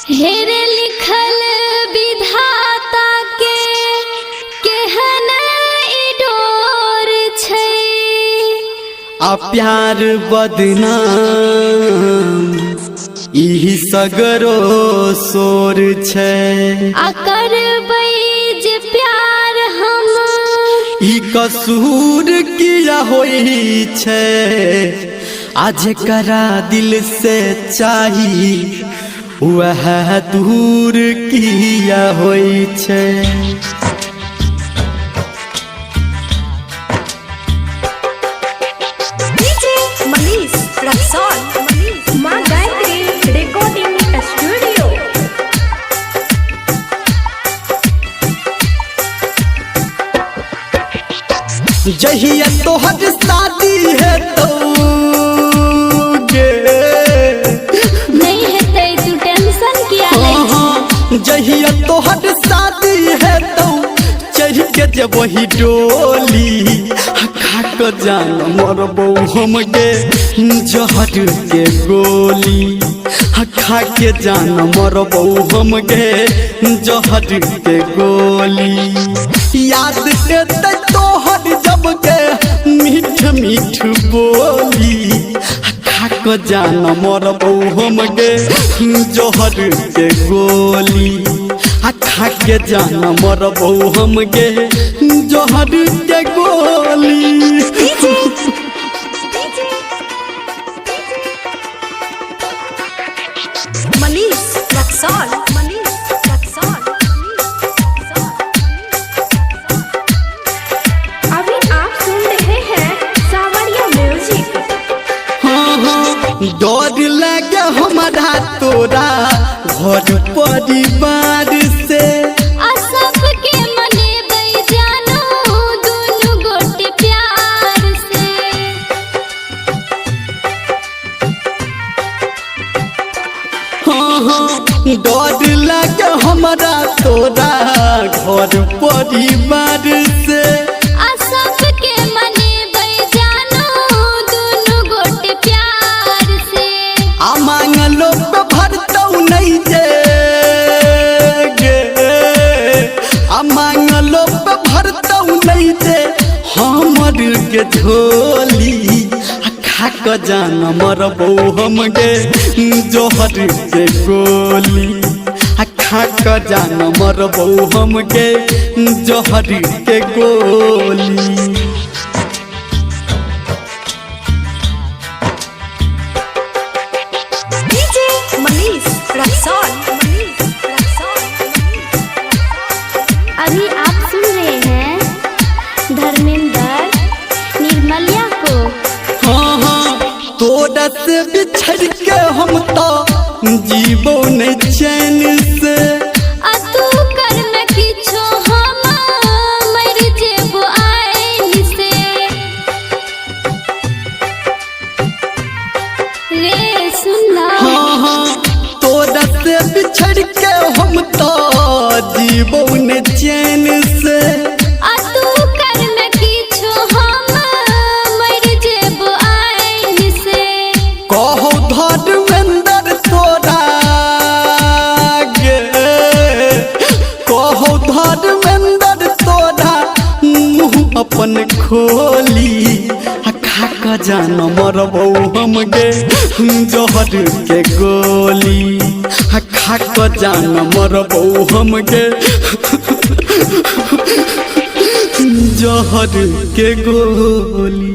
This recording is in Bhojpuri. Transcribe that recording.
हेरे लिखल विधाता के केहन इडोर छै आ प्यार बदनाम इही सगरो सोर छै। आ करबै जे प्यार हम ई कसूर किया होई छै, आज करा दिल से चाही वह दूर किया होई छै। डीजे मनीष रक्सौल मां गायत्री रिकॉर्डिंग स्टूडियो। जहिया तोहर शादी है तो नहीं हेतै तू टेंशन किया लै छी। जहिया तोहर शादी है तो चढ़ के जब वही डोली खा के जान मरबो हम गे जहर के गोली, खा के जान मरबो हम गे जहर के गोली। याद एतै तोहर जब के मीठ मीठ बोली, खा के जान मरबो हम गे जहर के गोली, खा के जान मरबो हम गे जहर के गोली। मनीष रक्सौल अभी आप सुन रहे हैं सावरिया म्यूजिक। डर लगे हमारा तोरा घर परिवार से, आ सबके मनेबै जानो दुनु गोटे प्यार से। डर लगे हमारा तोरा घर परिवार से। आ सबके मनेबै जानो दुनु गोटे प्यार से। आ मांगलो पे भरतौ नहीं जे गे, आ मांगलो पे भरतौ नहीं जे हमर के झोली, खा के जान मरबो हम गे जहर के गोली, खा के जान मरबो हम गे जहर के गोली। डीजे मनीष रक्सौल अभी आप सुन रहे हैं धर्मेंद्र निर्मलिया को। तोरा से बिछड़ के हम तो जीवो न चैन से। आ तू कर में किछो हम मर जेबो आइन से। रे सुनना तोरा से बिछड़ के हम तो जीवो न चैन से। आ तू कर में किछो हम मर जेबो आइन से। कहो धर्मेंद्र तोरा गे, कहो धर्मेंद्र तोरा मुँह अपन खोली, खा के जान मरबो हम गे जहर के गोली, खा के जान मरबो हम गे जहर के गोली।